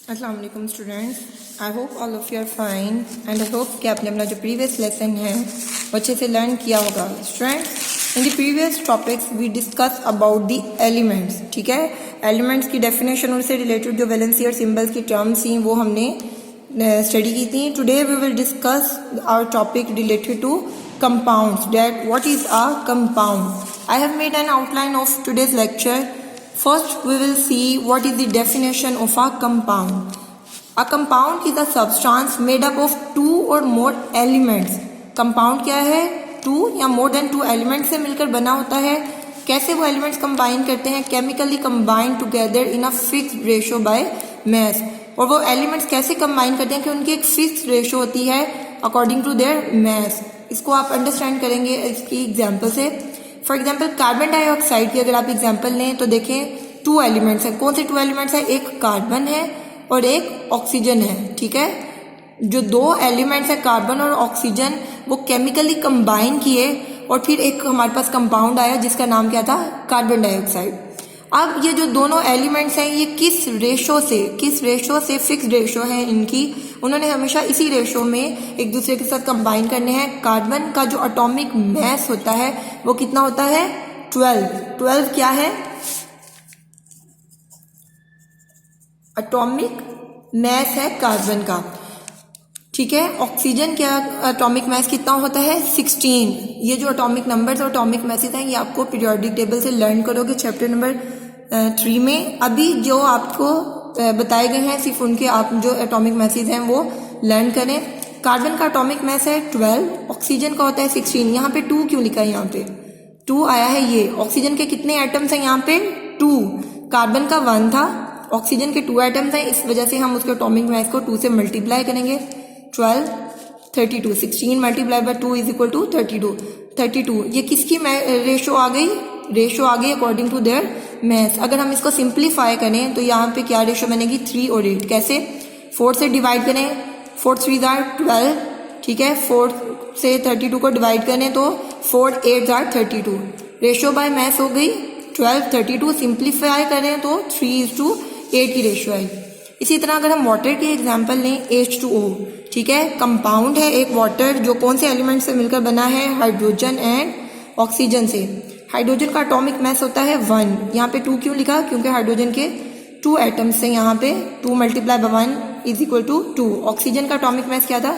अस्सलाम वालेकुम students, I hope all of you are fine and I hope कि आपने अपना जो प्रीवियस लेसन है वो अच्छे से लर्न किया होगा। Students, in the previous topics we discuss about the elements. ठीक है, एलिमेंट्स की डेफिनेशन और उससे रिलेटेड जो वैलेंसी और सिंबल्स की टर्म्स थी वो हमने स्टडी की थी। Today we will discuss our topic related to compounds, that what is a compound. I have made an outline of today's lecture. First we will see what is the definition of a compound. A compound is a substance made up of two or more elements. Compound क्या है? Two या more than two elements से मिलकर बना होता है। कैसे वो elements combine करते हैं? Chemically combine together in a fixed ratio by mass. और वो elements कैसे combine करते हैं कि उनकी एक fixed ratio होती है according to their mass. इसको आप अंडरस्टैंड करेंगे इसकी एग्जाम्पल से। फॉर एग्जाम्पल कार्बन डाइऑक्साइड की अगर आप एग्जाम्पल लें तो देखें टू एलिमेंट्स हैं। कौन से टू एलिमेंट्स हैं? एक कार्बन है और एक ऑक्सीजन है। ठीक है, जो दो एलिमेंट्स हैं कार्बन और ऑक्सीजन वो केमिकली कंबाइन किए और फिर एक हमारे पास कंपाउंड आया जिसका नाम क्या था? Carbon dioxide. अब ये जो दोनों एलिमेंट्स हैं ये किस रेशो से फिक्स रेशो है इनकी, उन्होंने हमेशा इसी रेशो में एक दूसरे के साथ कंबाइन करने हैं। कार्बन का जो एटॉमिक मास होता है वो कितना होता है? 12 क्या है? एटॉमिक मास है कार्बन का। ठीक है, ऑक्सीजन का एटॉमिक मास कितना होता है? 16। ये जो एटॉमिक नंबर्स और एटॉमिक मासेस हैं ये आपको पीरियोडिक टेबल से लर्न करोगे चैप्टर नंबर 3 में। अभी जो आपको बताए गए हैं सिर्फ उनके आप जो एटॉमिक मासेस हैं वो लर्न करें। कार्बन का एटॉमिक मास है 12, ऑक्सीजन का होता है 16। यहाँ पे 2 क्यों लिखा है? यहाँ पे 2 आया है। ये ऑक्सीजन के कितने एटम्स हैं? यहाँ पे 2। कार्बन का 1 था, ऑक्सीजन के 2 एटम्स हैं, इस वजह से हम उसके एटॉमिक मास को 2 से मल्टीप्लाई करेंगे। 12 32, 16 multiply by 2 is equal to 32। ये किसकी रेशो आ गई? रेशो आ गई अकॉर्डिंग टू देयर मास। अगर हम इसको सिंप्लीफाई करें तो यहाँ पे क्या रेशो बनेगी? 3 और 8। कैसे? 4 से डिवाइड करें, 4 3 आर 12। ठीक है, 4 से 32 को डिवाइड करें तो 4 8 आर 32। रेशो बाय मास हो गई 12 32। सिंप्लीफाई करें तो 3:8 की रेशो आई। इसी तरह अगर हम वाटर की एग्जांपल लें, H2O। ठीक है, कंपाउंड है एक वाटर जो कौन से एलिमेंट से मिलकर बना है? हाइड्रोजन एंड ऑक्सीजन से। हाइड्रोजन का एटॉमिक मास होता है 1। यहाँ पे 2 क्यों लिखा? क्योंकि हाइड्रोजन के 2 एटम्स हैं। यहाँ पे 2 multiply by 1 is equal to 2। Oxygen का एटॉमिक मास क्या था?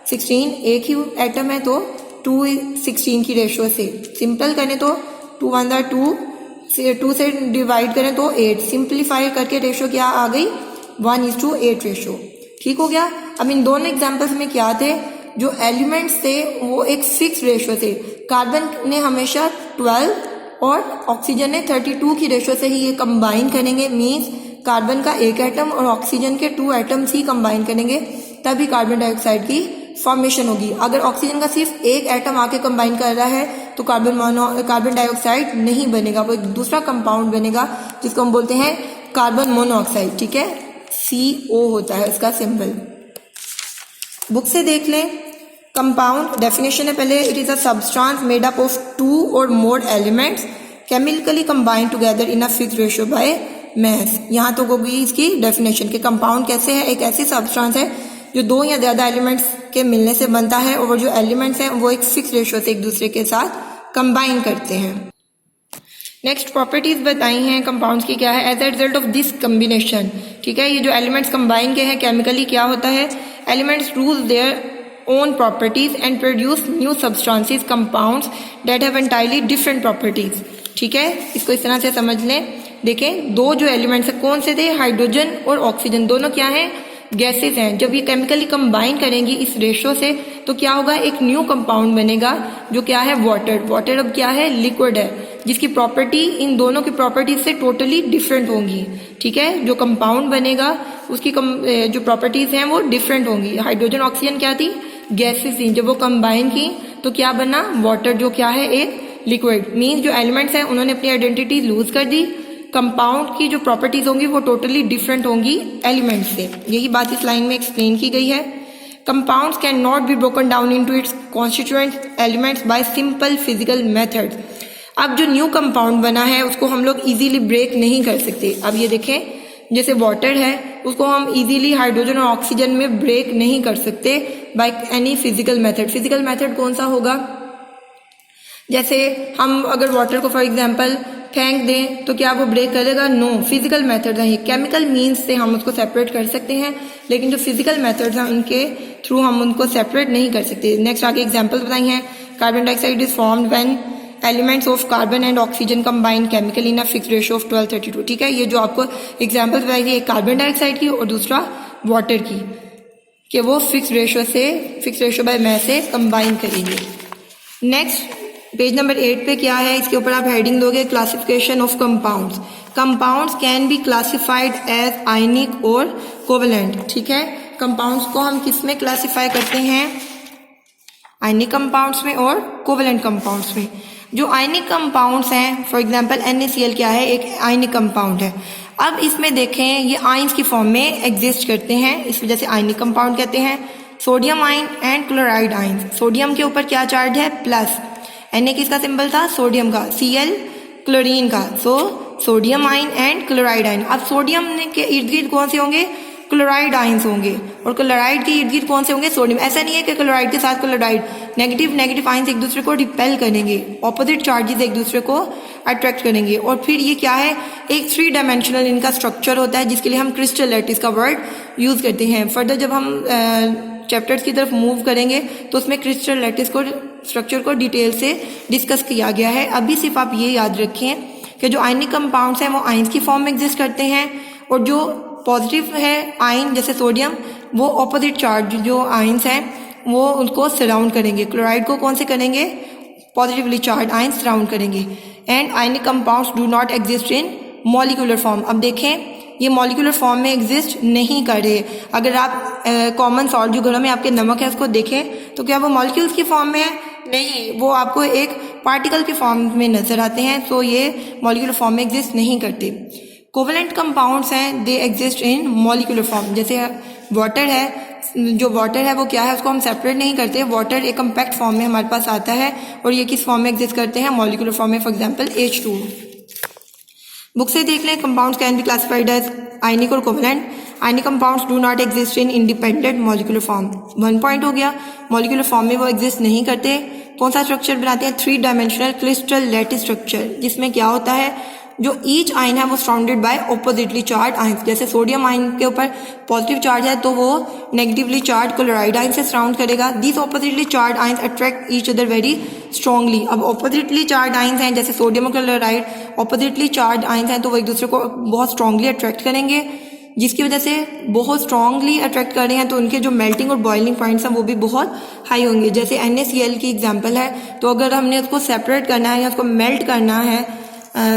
16। एक ही एटम है तो 2 16 की रेशो से सिंपल करें तो 2 1 2 से 2 से डिवाइड करें तो 8। सिंप्लीफाई करके रेशो क्या आ गई? 1:8 रेशो। ठीक हो गया। अब इन दोनों एग्जाम्पल्स में क्या थे? जो एलिमेंट्स थे वो एक फिक्स रेशो थे। कार्बन ने हमेशा 12 और ऑक्सीजन ने 32 की रेशो से ही ये कंबाइन करेंगे। मीन्स कार्बन का एक एटम और ऑक्सीजन के 2 एटम्स ही कंबाइन करेंगे तभी कार्बन डाइऑक्साइड की फॉर्मेशन होगी। अगर ऑक्सीजन का सिर्फ एक एटम आके कंबाइन कर रहा है तो कार्बन डाइऑक्साइड नहीं बनेगा, वो एक दूसरा कंपाउंड बनेगा जिसको हम बोलते हैं कार्बन मोनोऑक्साइड। ठीक है, CO होता है इसका सिंबल। बुक से देख लें। कंपाउंड डेफिनेशन है पहले, it is a substance made up of 2 और more elements chemically combine together in a fixed ratio by mass. यहाँ तो होगी इसकी डेफिनेशन कि कंपाउंड कैसे है? एक ऐसी सब्सटेंस है जो 2 या ज्यादा एलिमेंट्स के मिलने से बनता है और जो एलिमेंट्स हैं वो एक फिक्स रेशियो से एक दूसरे के साथ कंबाइन करते हैं। नेक्स्ट प्रॉपर्टीज बताई हैं कंपाउंड्स की क्या है? As a result of this combination. ठीक है, ये जो एलिमेंट्स कंबाइन के हैं केमिकली क्या होता है? Elements lose their own properties and produce new substances compounds that have entirely different properties. ठीक है, इसको इस तरह से समझ लें। देखें, 2 जो एलिमेंट्स है कौन से थे? हाइड्रोजन और ऑक्सीजन। दोनों क्या हैं? गैसेस हैं। जब ये केमिकली कंबाइन करेंगी इस रेशो से तो क्या होगा? एक न्यू कंपाउंड बनेगा जो क्या है? वाटर। वाटर अब क्या है? लिक्विड है जिसकी प्रॉपर्टी इन दोनों की प्रॉपर्टी से टोटली डिफरेंट होंगी। ठीक है, जो कंपाउंड बनेगा उसकी जो प्रॉपर्टीज हैं वो डिफरेंट होंगी। हाइड्रोजन ऑक्सीजन क्या थी? गैसेस थी। जब वो कंबाइन की तो क्या बना? वाटर, जो क्या है? एक लिक्विड। मीन्स जो एलिमेंट्स हैं उन्होंने अपनी आइडेंटिटी लूज कर दी। कंपाउंड की जो प्रॉपर्टीज होंगी वो टोटली डिफरेंट होंगी एलिमेंट्स से। यही बात इस लाइन में एक्सप्लेन की गई है। Compounds can not be broken down into its constituent elements bye simple physical method. अब जो न्यू कंपाउंड बना है उसको हम लोग इजीली ब्रेक नहीं कर सकते। अब ये देखें, जैसे वाटर है उसको हम इजीली हाइड्रोजन और ऑक्सीजन में ब्रेक नहीं कर सकते by any physical method. Physical method कौन सा होगा? जैसे हम अगर वाटर को फॉर एग्जांपल फेंक दें तो क्या वो ब्रेक करेगा? नो। फिजिकल मेथड है, केमिकल मीन्स से हम उसको सेपरेट कर सकते हैं, लेकिन जो फिजिकल मेथड्स हैं उनके थ्रू हम उनको सेपरेट नहीं कर सकते। नेक्स्ट आगे एग्जांपल बताई हैं, carbon dioxide is formed when elements of carbon and oxygen combine chemical in a fix ratio of 12:32। ठीक है, ये जो आपको एग्जाम्पल बताई गई, एक कार्बन डाइऑक्साइड की और दूसरा वाटर की, कि वो फिक्स रेशियो बाय मैस से कंबाइन करेंगे। नेक्स्ट पेज नंबर 8 पे क्या है, इसके ऊपर आप हेडिंग दोगे classification of compounds. Compounds can be classified as ionic और कोवेलेंट। ठीक है, कंपाउंड्स को हम किस में क्लासिफाई करते हैं? आयनिक कंपाउंड्स में और कोवेलेंट कंपाउंड्स में। जो आयनिक कंपाउंड्स हैं, फॉर एग्जांपल NaCl क्या है? एक आयनिक कंपाउंड है। अब इसमें देखें ये आयंस की फॉर्म में एग्जिस्ट करते हैं, इस वजह से आयनिक कंपाउंड कहते हैं। Sodium ion and chloride ion. Sodium के ऊपर क्या चार्ज है? प्लस। Na किसका सिंबल था? सोडियम का। Cl क्लोरीन का। So sodium ion and chloride ion. अब सोडियम के इर्द गिर्द कौन से होंगे? क्लोराइड आयंस होंगे, और क्लोराइड के इर्द गिर्द कौन से होंगे? सोडियम। ऐसा नहीं है कि क्लोराइड के साथ क्लोराइड, नेगेटिव आयंस एक दूसरे को रिपेल करेंगे, ऑपोजिट चार्जेस एक दूसरे को अट्रैक्ट करेंगे। और फिर ये क्या है? एक 3 डायमेंशनल इनका स्ट्रक्चर होता है, जिसके लिए हम क्रिस्टल लैटिस का वर्ड यूज करते हैं। फर्दर जब हम चैप्टर्स की तरफ मूव करेंगे तो उसमें क्रिस्टल लैटिस को स्ट्रक्चर को डिटेल से डिस्कस किया गया है। अभी सिर्फ आप ये याद रखें कि जो आयनिक कंपाउंड्स हैं वो आयंस की फॉर्म में एग्जिस्ट करते हैं, और जो पॉजिटिव है आयन जैसे सोडियम, वो ऑपोजिट चार्ज जो आयंस हैं वो उनको सराउंड करेंगे। क्लोराइड को कौन से करेंगे? पॉजिटिवली चार्ज आयन सराउंड करेंगे। And ionic compounds do not exist in molecular form. अब देखें ये मॉलिक्यूलर फॉर्म में एग्जिस्ट नहीं कर रहे। अगर आप कॉमन सॉल्ट जो घरों में आपके नमक है उसको देखें तो क्या वो मॉलिक्यूल्स की फॉर्म में है? नहीं, वो आपको एक पार्टिकल की फॉर्म में नजर आते हैं, तो ये मॉलिक्यूलर फॉर्म में एग्जिस्ट नहीं करते। कोवेलेंट कंपाउंड्स हैं, दे एग्जिस्ट इन मॉलिक्यूलर फॉर्म। जैसे वाटर है, जो वाटर है वो क्या है? उसको हम सेपरेट नहीं करते। वाटर एक कम्पैक्ट फॉर्म में हमारे पास आता है, और ये किस फॉर्म में एग्जिस्ट करते हैं? मॉलिक्यूलर फॉर्म में। For example H2। बुक से देख लें, compounds can be classified as ionic और covalent. Ionic compounds do not exist in independent molecular form. 1 point हो गया, मॉलिक्यूलर फॉर्म में वो एग्जिस्ट नहीं करते। कौन सा स्ट्रक्चर बनाते हैं? 3 डायमेंशनल क्रिस्टल लैटिस स्ट्रक्चर, जिसमें क्या होता है? जो ईच आयन है वो surrounded by oppositely charge ion. जैसे सोडियम आयन के ऊपर पॉजिटिव चार्ज है तो वो नेगेटिवली चार्ज क्लोराइड आयन से सराउंड करेगा। This oppositely charge ion attract each other very strongly. अब ऑपोजिटली चार्ज आयन हैं जैसे सोडियम और क्लोराइड, ऑपोजिटली चार्ज आयन हैं तो वो एक दूसरे को बहुत स्ट्रांगली अट्रैक्ट करेंगे, जिसकी वजह से बहुत स्ट्रांगली अट्रैक्ट कर रहे हैं तो उनके जो मेल्टिंग और बॉइलिंग पॉइंट्स हैं वो भी बहुत हाई होंगे। जैसे NaCl की एग्जांपल है, तो अगर हमने उसको सेपरेट करना है या उसको मेल्ट करना है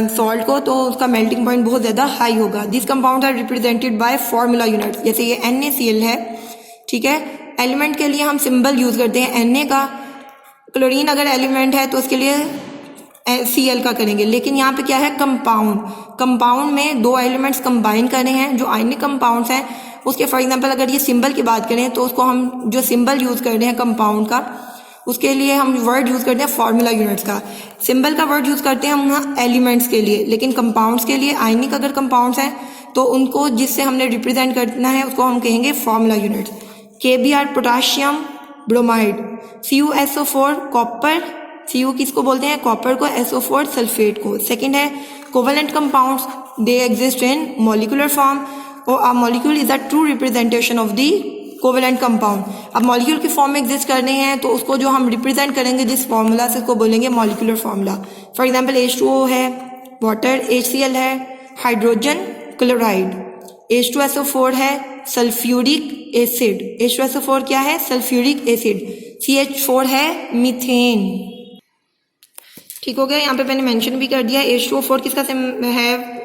सॉल्ट को, तो उसका मेल्टिंग पॉइंट बहुत ज़्यादा हाई होगा। This compound are represented by formula units. जैसे ये NaCl है, ठीक है, एलिमेंट के लिए हम सिंबल यूज़ करते हैं Na का। क्लोरीन अगर एलिमेंट है तो उसके लिए Cl का करेंगे, लेकिन यहाँ पे क्या है? कंपाउंड में 2 एलिमेंट्स कंबाइन कर रहे हैं। जो आयनिक कंपाउंड्स हैं उसके फॉर एग्जांपल अगर ये सिंबल की बात करें तो उसको हम जो सिंबल यूज़ कर रहे हैं कंपाउंड का, उसके लिए हम वर्ड यूज़ करते हैं फॉर्मूला यूनिट्स का। सिंबल का वर्ड यूज़ करते हैं हम वहाँ एलिमेंट्स के लिए, लेकिन कंपाउंड्स के लिए आयनिक अगर कंपाउंड्स हैं तो उनको जिससे हमने रिप्रेजेंट करना है उसको हम कहेंगे formula units. KBr potassium bromide, CuSO4 copper, Cu किसको बोलते हैं? कॉपर को, SO4 सल्फेट को। सेकेंड है covalent compounds, they exist in molecular form, और a molecule is a true representation of the covalent compound. अब मॉलिक्यूल की फॉर्म में एग्जिस्ट करने हैं तो उसको जो हम रिप्रेजेंट करेंगे जिस फॉर्मूला से, उसको बोलेंगे molecular formula. For example H2O है, वाटर, HCl है, हाइड्रोजन क्लोराइड, H2SO4 है, सल्फ्यूरिक एसिड। H2SO4 क्या है? Sulphuric acid. CH4 है, मीथेन। ठीक हो गया, यहाँ पे मैंने मेंशन भी कर दिया। H2O4 किसका है?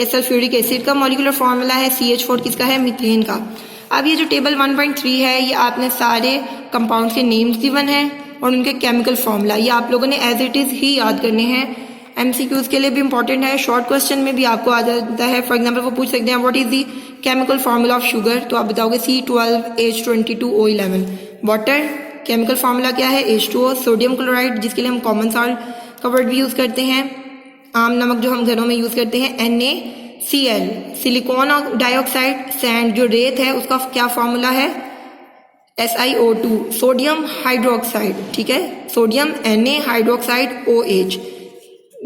सल्फ्यूरिक एसिड का मॉलिक्यूलर फॉर्मूला है। CH4 किसका है? मीथेन का। अब ये जो टेबल 1.3 है ये आपने सारे कंपाउंड्स के नेम्स गिवन हैं और उनके केमिकल फॉर्मूला, ये आप लोगों ने एज इट इज़ ही याद करने हैं। MCQs के लिए भी इंपॉर्टेंट है, शॉर्ट क्वेश्चन में भी आपको आ जाता है। फॉर एग्जांपल वो पूछ सकते हैं what is the chemical formula of sugar, तो आप बताओगे C12H22O11। वाटर केमिकल फॉर्मूला क्या है? H2O। सोडियम क्लोराइड जिसके लिए हम कॉमन सॉल्ट का वर्ड भी यूज़ करते हैं, आम नमक जो हम घरों में यूज़ करते हैं, Na। Cl silicon dioxide, sand जो रेत है उसका क्या फॉर्मूला है, SiO2, सोडियम हाइड्रोक्साइड, ठीक है, सोडियम Na हाइड्रोक्साइड OH,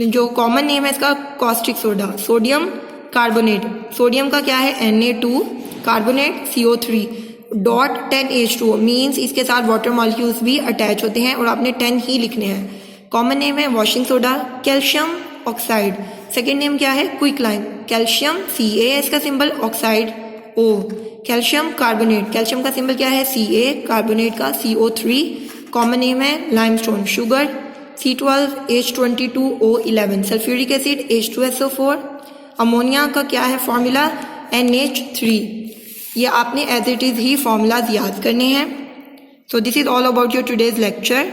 जो कॉमन नेम है इसका caustic soda, sodium carbonate, sodium का क्या है Na2, carbonate CO3 dot 10H2O means इसके साथ वाटर मॉलिक्यूल्स भी अटैच होते हैं और आपने 10 ही लिखने हैं। कॉमन नेम है washing soda, calcium oxide, second name क्या है क्विकलाइम, कैल्शियम Ca इसका symbol, oxide O, calcium carbonate, calcium का सिंबल क्या है Ca, कार्बोनेट का CO3, कॉमन नेम है limestone, sugar C12H22O11, sulphuric acid H2SO4, ammonia का क्या है फॉर्मूला NH3। ये आपने एज इट इज़ ही फॉर्मूलाज याद करने हैं। So this is all about your today's lecture.